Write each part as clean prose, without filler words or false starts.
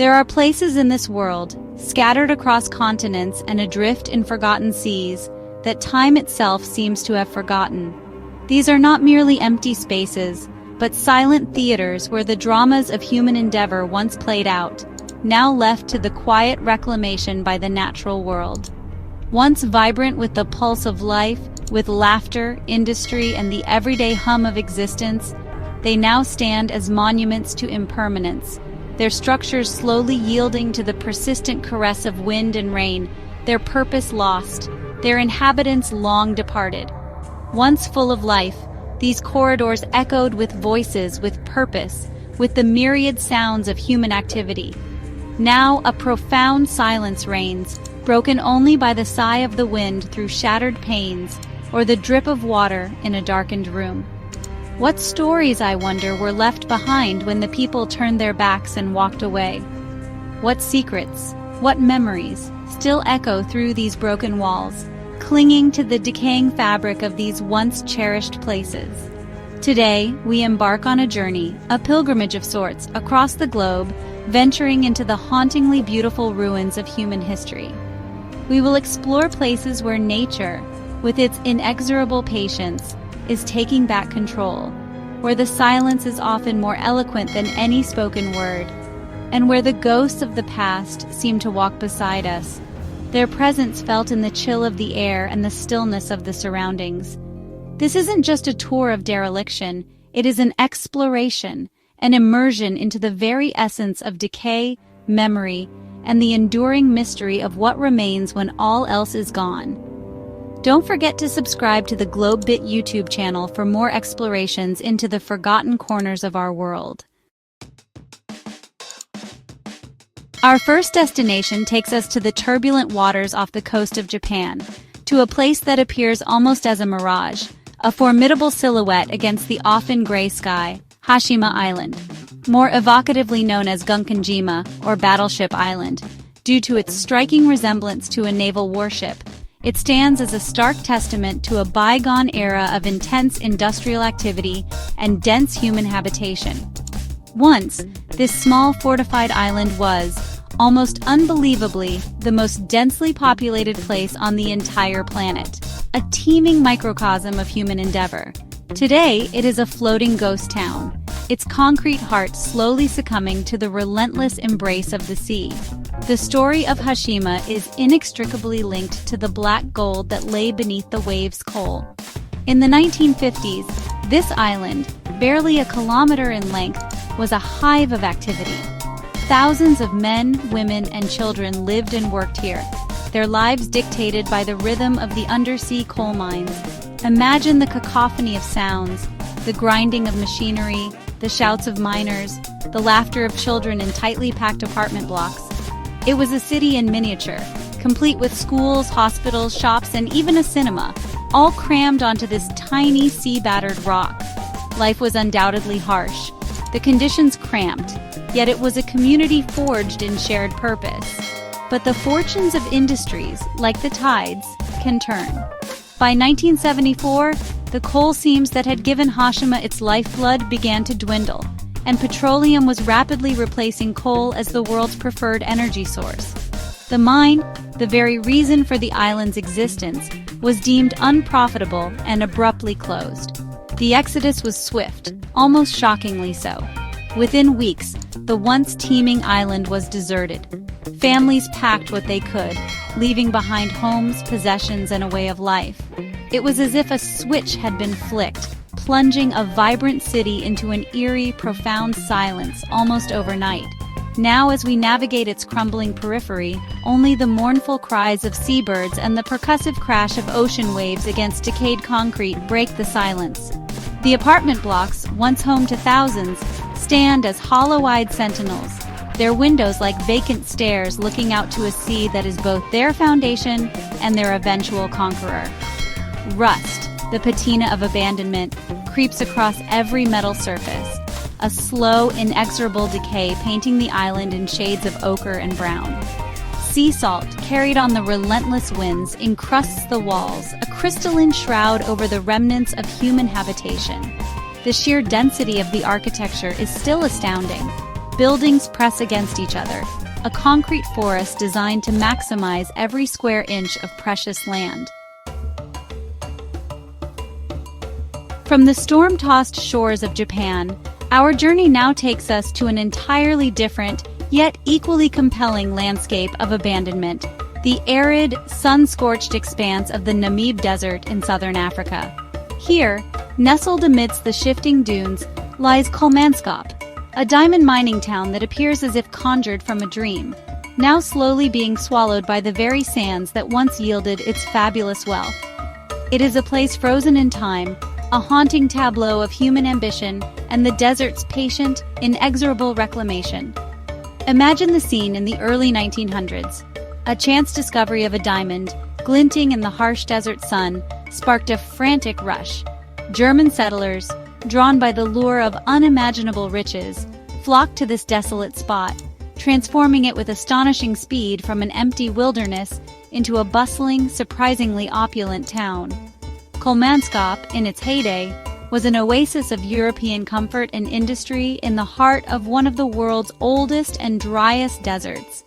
There are places in this world, scattered across continents and adrift in forgotten seas, that time itself seems to have forgotten. These are not merely empty spaces, but silent theaters where the dramas of human endeavor once played out, now left to the quiet reclamation by the natural world. Once vibrant with the pulse of life, with laughter, industry, and the everyday hum of existence, they now stand as monuments to impermanence, their structures slowly yielding to the persistent caress of wind and rain, their purpose lost, their inhabitants long departed. Once full of life, these corridors echoed with voices, with purpose, with the myriad sounds of human activity. Now a profound silence reigns, broken only by the sigh of the wind through shattered panes, or the drip of water in a darkened room. What stories, I wonder, were left behind when the people turned their backs and walked away? What secrets, what memories, still echo through these broken walls, clinging to the decaying fabric of these once cherished places? Today, we embark on a journey, a pilgrimage of sorts, across the globe, venturing into the hauntingly beautiful ruins of human history. We will explore places where nature, with its inexorable patience, is taking back control, where the silence is often more eloquent than any spoken word, and where the ghosts of the past seem to walk beside us, their presence felt in the chill of the air and the stillness of the surroundings. This isn't just a tour of dereliction, it is an exploration, an immersion into the very essence of decay, memory, and the enduring mystery of what remains when all else is gone. Don't forget to subscribe to the GlobeBit YouTube channel for more explorations into the forgotten corners of our world. Our first destination takes us to the turbulent waters off the coast of Japan, to a place that appears almost as a mirage, a formidable silhouette against the often gray sky, Hashima Island, more evocatively known as Gunkanjima or Battleship Island, due to its striking resemblance to a naval warship. It stands as a stark testament to a bygone era of intense industrial activity and dense human habitation. Once, this small fortified island was, almost unbelievably, the most densely populated place on the entire planet, a teeming microcosm of human endeavor. Today, it is a floating ghost town, its concrete heart slowly succumbing to the relentless embrace of the sea. The story of Hashima is inextricably linked to the black gold that lay beneath the waves' coal. In the 1950s, this island, barely a kilometer in length, was a hive of activity. Thousands of men, women, and children lived and worked here, their lives dictated by the rhythm of the undersea coal mines. Imagine the cacophony of sounds, the grinding of machinery, the shouts of miners, the laughter of children in tightly packed apartment blocks. It was a city in miniature, complete with schools, hospitals, shops, and even a cinema, all crammed onto this tiny sea-battered rock. Life was undoubtedly harsh, the conditions cramped, yet it was a community forged in shared purpose. But the fortunes of industries, like the tides, can turn. By 1974, the coal seams that had given Hashima its lifeblood began to dwindle, and petroleum was rapidly replacing coal as the world's preferred energy source. The mine, the very reason for the island's existence, was deemed unprofitable and abruptly closed. The exodus was swift, almost shockingly so. Within weeks, the once teeming island was deserted. Families packed what they could, leaving behind homes, possessions, and a way of life. It was as if a switch had been flicked, plunging a vibrant city into an eerie, profound silence almost overnight. Now, as we navigate its crumbling periphery, only the mournful cries of seabirds and the percussive crash of ocean waves against decayed concrete break the silence. The apartment blocks, once home to thousands, stand as hollow-eyed sentinels, their windows like vacant stares looking out to a sea that is both their foundation and their eventual conqueror. Rust, the patina of abandonment, creeps across every metal surface, a slow, inexorable decay painting the island in shades of ochre and brown. Sea salt, carried on the relentless winds, encrusts the walls, a crystalline shroud over the remnants of human habitation. The sheer density of the architecture is still astounding. Buildings press against each other, a concrete forest designed to maximize every square inch of precious land. From the storm-tossed shores of Japan, our journey now takes us to an entirely different, yet equally compelling landscape of abandonment, the arid, sun-scorched expanse of the Namib Desert in southern Africa. Here, nestled amidst the shifting dunes, lies Kolmanskop, a diamond mining town that appears as if conjured from a dream, now slowly being swallowed by the very sands that once yielded its fabulous wealth. It is a place frozen in time, a haunting tableau of human ambition and the desert's patient, inexorable reclamation. Imagine the scene in the early 1900s. A chance discovery of a diamond, glinting in the harsh desert sun, sparked a frantic rush. German settlers, drawn by the lure of unimaginable riches, flocked to this desolate spot, transforming it with astonishing speed from an empty wilderness into a bustling, surprisingly opulent town. Kolmanskop, in its heyday, was an oasis of European comfort and industry in the heart of one of the world's oldest and driest deserts.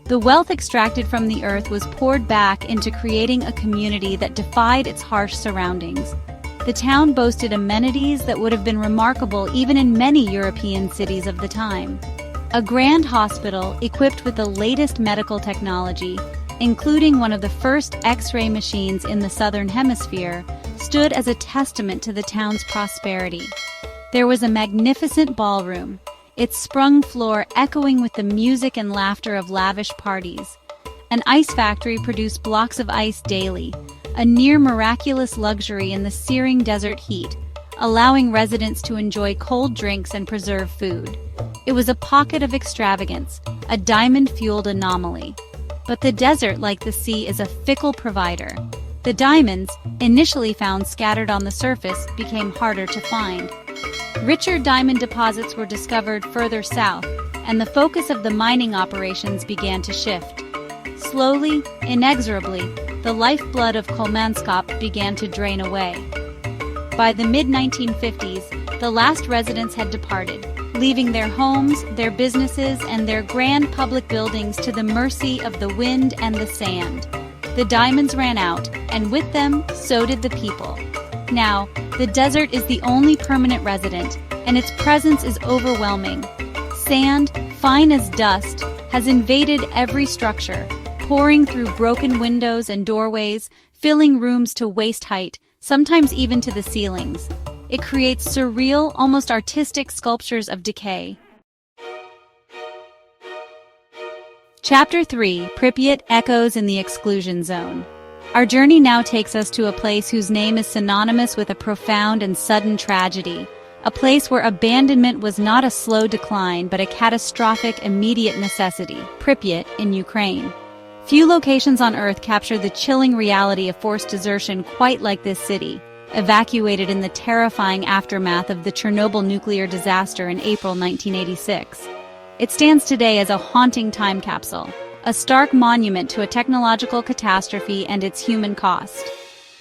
The wealth extracted from the earth was poured back into creating a community that defied its harsh surroundings. The town boasted amenities that would have been remarkable even in many European cities of the time. A grand hospital equipped with the latest medical technology, including one of the first X-ray machines in the Southern Hemisphere, stood as a testament to the town's prosperity. There was a magnificent ballroom, its sprung floor echoing with the music and laughter of lavish parties. An ice factory produced blocks of ice daily, a near-miraculous luxury in the searing desert heat, allowing residents to enjoy cold drinks and preserved food. It was a pocket of extravagance, a diamond-fueled anomaly. But the desert, like the sea, is a fickle provider. The diamonds, initially found scattered on the surface, became harder to find. Richer diamond deposits were discovered further south, and the focus of the mining operations began to shift. Slowly, inexorably, the lifeblood of Kolmanskop began to drain away. By the mid-1950s, the last residents had departed, leaving their homes, their businesses, and their grand public buildings to the mercy of the wind and the sand. The diamonds ran out, and with them, so did the people. Now, the desert is the only permanent resident, and its presence is overwhelming. Sand, fine as dust, has invaded every structure, pouring through broken windows and doorways, filling rooms to waist height, sometimes even to the ceilings. It creates surreal, almost artistic sculptures of decay. Chapter 3, Pripyat Echoes in the Exclusion Zone. Our journey now takes us to a place whose name is synonymous with a profound and sudden tragedy, a place where abandonment was not a slow decline but a catastrophic, immediate necessity, Pripyat in Ukraine. Few locations on Earth capture the chilling reality of forced desertion quite like this city, evacuated in the terrifying aftermath of the Chernobyl nuclear disaster in April 1986. It stands today as a haunting time capsule, a stark monument to a technological catastrophe and its human cost.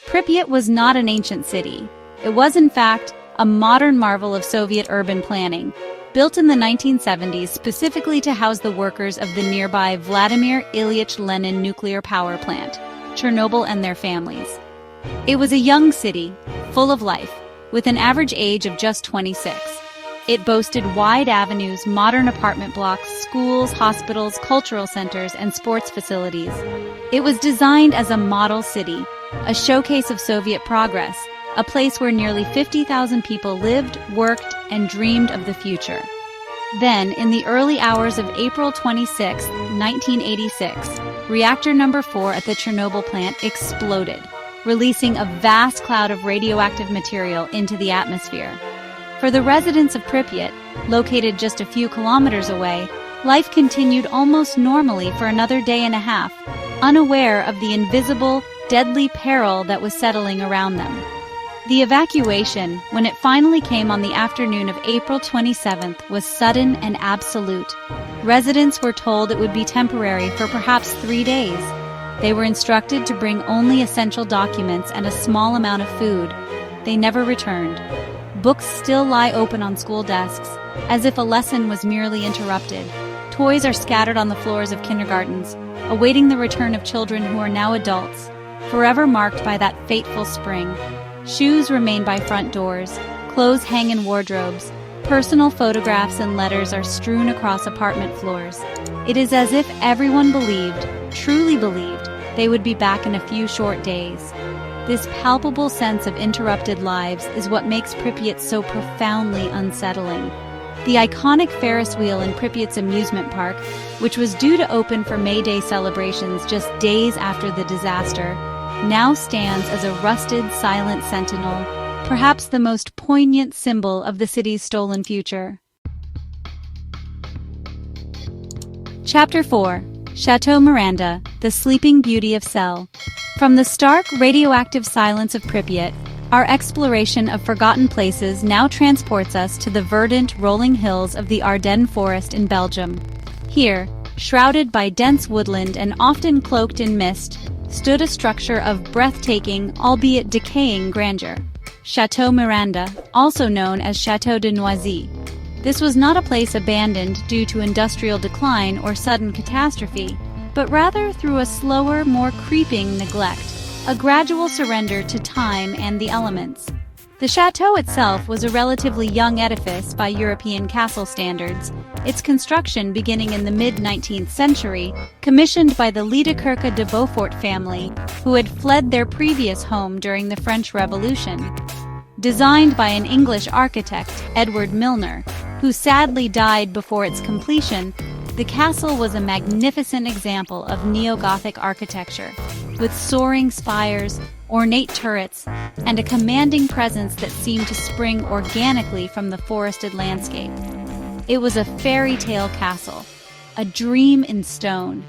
Pripyat was not an ancient city. It was, in fact, a modern marvel of Soviet urban planning, built in the 1970s specifically to house the workers of the nearby Vladimir Ilyich Lenin nuclear power plant, Chernobyl and their families. It was a young city, full of life, with an average age of just 26. It boasted wide avenues, modern apartment blocks, schools, hospitals, cultural centers, and sports facilities. It was designed as a model city, a showcase of Soviet progress, a place where nearly 50,000 people lived, worked, and dreamed of the future. Then, in the early hours of April 26, 1986, reactor number 4 at the Chernobyl plant exploded, releasing a vast cloud of radioactive material into the atmosphere. For the residents of Pripyat, located just a few kilometers away, life continued almost normally for another day and a half, unaware of the invisible, deadly peril that was settling around them. The evacuation, when it finally came on the afternoon of April 27th, was sudden and absolute. Residents were told it would be temporary for perhaps 3 days. They were instructed to bring only essential documents and a small amount of food. They never returned. Books still lie open on school desks, as if a lesson was merely interrupted. Toys are scattered on the floors of kindergartens, awaiting the return of children who are now adults, forever marked by that fateful spring. Shoes remain by front doors, clothes hang in wardrobes, personal photographs and letters are strewn across apartment floors. It is as if everyone believed, truly believed, they would be back in a few short days. This palpable sense of interrupted lives is what makes Pripyat so profoundly unsettling. The iconic Ferris wheel in Pripyat's amusement park, which was due to open for May Day celebrations just days after the disaster, now stands as a rusted, silent sentinel, perhaps the most poignant symbol of the city's stolen future. Chapter 4. Chateau Miranda, the Sleeping Beauty of Sel. From the stark, radioactive silence of Pripyat, our exploration of forgotten places now transports us to the verdant, rolling hills of the Ardennes forest in Belgium. Here, shrouded by dense woodland and often cloaked in mist, stood a structure of breathtaking, albeit decaying grandeur. Chateau Miranda, also known as Chateau de Noisy. This was not a place abandoned due to industrial decline or sudden catastrophe, but rather through a slower, more creeping neglect, a gradual surrender to time and the elements. The chateau itself was a relatively young edifice by European castle standards, its construction beginning in the mid-19th century, commissioned by the Liedekerke de Beaufort family, who had fled their previous home during the French Revolution. Designed by an English architect, Edward Milner, who sadly died before its completion, the castle was a magnificent example of neo-Gothic architecture, with soaring spires, ornate turrets, and a commanding presence that seemed to spring organically from the forested landscape. It was a fairy tale castle, a dream in stone.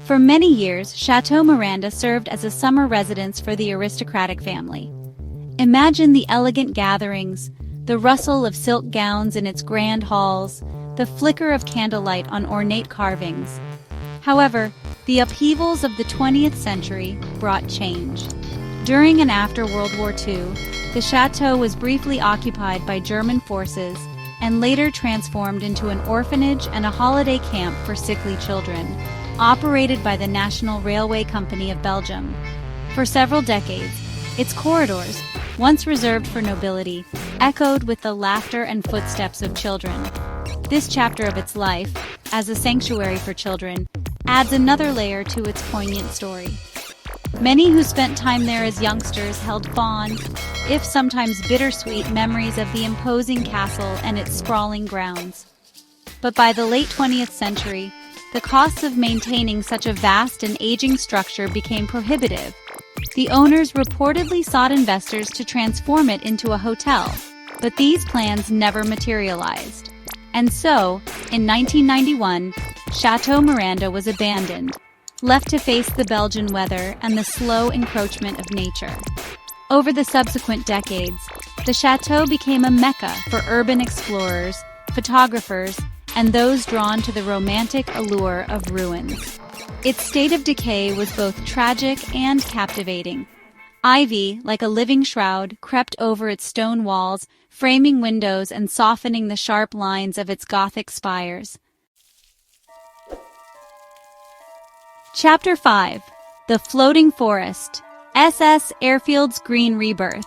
For many years, Chateau Miranda served as a summer residence for the aristocratic family. Imagine the elegant gatherings, the rustle of silk gowns in its grand halls, the flicker of candlelight on ornate carvings. However, the upheavals of the 20th century brought change. During and after World War II, the chateau was briefly occupied by German forces and later transformed into an orphanage and a holiday camp for sickly children, operated by the National Railway Company of Belgium. For several decades, its corridors, once reserved for nobility, echoed with the laughter and footsteps of children. This chapter of its life, as a sanctuary for children, adds another layer to its poignant story. Many who spent time there as youngsters held fond, if sometimes bittersweet, memories of the imposing castle and its sprawling grounds. But by the late 20th century, the costs of maintaining such a vast and aging structure became prohibitive. The owners reportedly sought investors to transform it into a hotel, but these plans never materialized. And so, in 1991, Chateau Miranda was abandoned, left to face the Belgian weather and the slow encroachment of nature. Over the subsequent decades, the chateau became a mecca for urban explorers, photographers, and those drawn to the romantic allure of ruins. Its state of decay was both tragic and captivating. Ivy, like a living shroud, crept over its stone walls, framing windows and softening the sharp lines of its Gothic spires. Chapter 5. The Floating Forest. SS Airfield's Green Rebirth.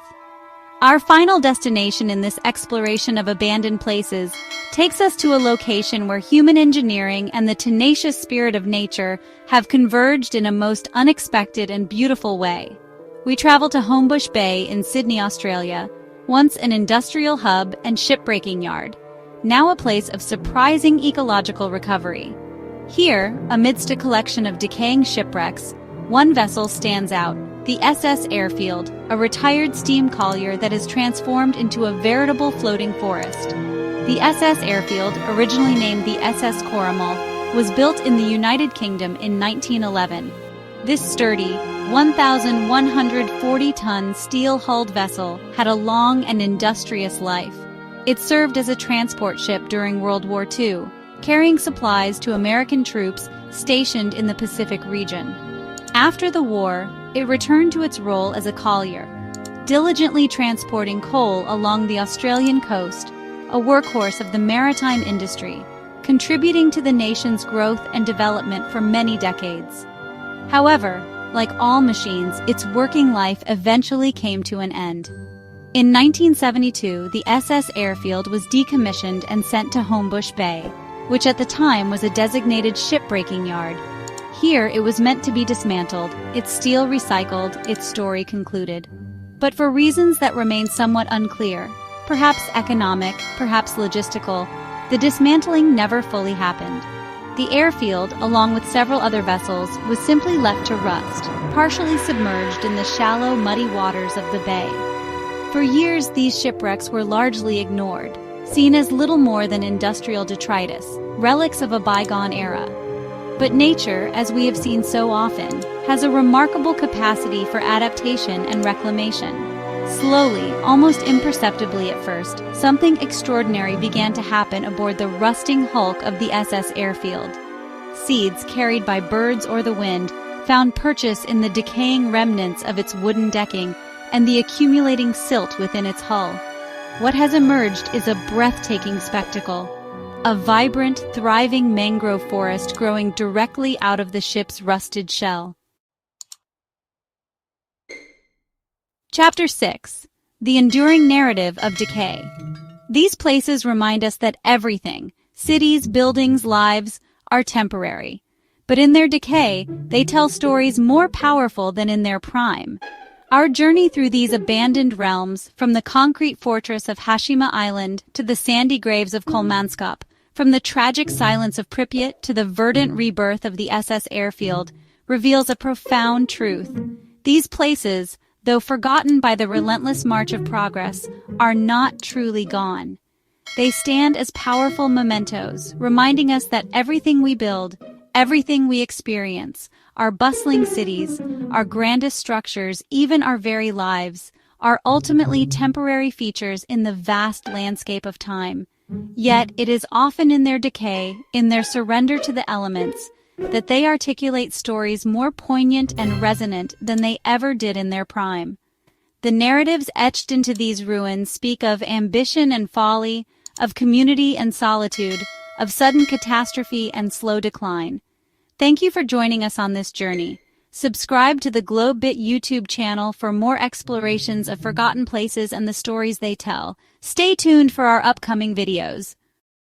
Our final destination in this exploration of abandoned places takes us to a location where human engineering and the tenacious spirit of nature have converged in a most unexpected and beautiful way. We travel to Homebush Bay in Sydney, Australia, once an industrial hub and shipbreaking yard, now a place of surprising ecological recovery. Here, amidst a collection of decaying shipwrecks, one vessel stands out, the SS Airfield, a retired steam collier that is transformed into a veritable floating forest. The SS Airfield, originally named the SS Coromel, was built in the United Kingdom in 1911. This sturdy, 1,140-ton steel-hulled vessel had a long and industrious life. It served as a transport ship during World War II, carrying supplies to American troops stationed in the Pacific region. After the war, it returned to its role as a collier, diligently transporting coal along the Australian coast, a workhorse of the maritime industry, contributing to the nation's growth and development for many decades. However, like all machines, its working life eventually came to an end. In 1972, the SS Airfield was decommissioned and sent to Homebush Bay, which at the time was a designated shipbreaking yard. Here, it was meant to be dismantled, its steel recycled, its story concluded. But for reasons that remain somewhat unclear, perhaps economic, perhaps logistical, the dismantling never fully happened. The airfield, along with several other vessels, was simply left to rust, partially submerged in the shallow, muddy waters of the bay. For years, these shipwrecks were largely ignored, seen as little more than industrial detritus, relics of a bygone era. But nature, as we have seen so often, has a remarkable capacity for adaptation and reclamation. Slowly, almost imperceptibly at first, something extraordinary began to happen aboard the rusting hulk of the SS Airfield. Seeds carried by birds or the wind found purchase in the decaying remnants of its wooden decking and the accumulating silt within its hull. What has emerged is a breathtaking spectacle. A vibrant, thriving mangrove forest growing directly out of the ship's rusted shell. Chapter 6. The Enduring Narrative of Decay. These places remind us that everything, cities, buildings, lives, are temporary. But in their decay, they tell stories more powerful than in their prime. Our journey through these abandoned realms, from the concrete fortress of Hashima Island to the sandy graves of Kolmanskop, from the tragic silence of Pripyat to the verdant rebirth of the SS Airfield, reveals a profound truth. These places, though forgotten by the relentless march of progress, are not truly gone. They stand as powerful mementos, reminding us that everything we build, everything we experience, our bustling cities, our grandest structures, even our very lives, are ultimately temporary features in the vast landscape of time. Yet it is often in their decay, in their surrender to the elements, that they articulate stories more poignant and resonant than they ever did in their prime. The narratives etched into these ruins speak of ambition and folly, of community and solitude, of sudden catastrophe and slow decline. Thank you for joining us on this journey. Subscribe to the GlobeBit YouTube channel for more explorations of forgotten places and the stories they tell. Stay tuned for our upcoming videos.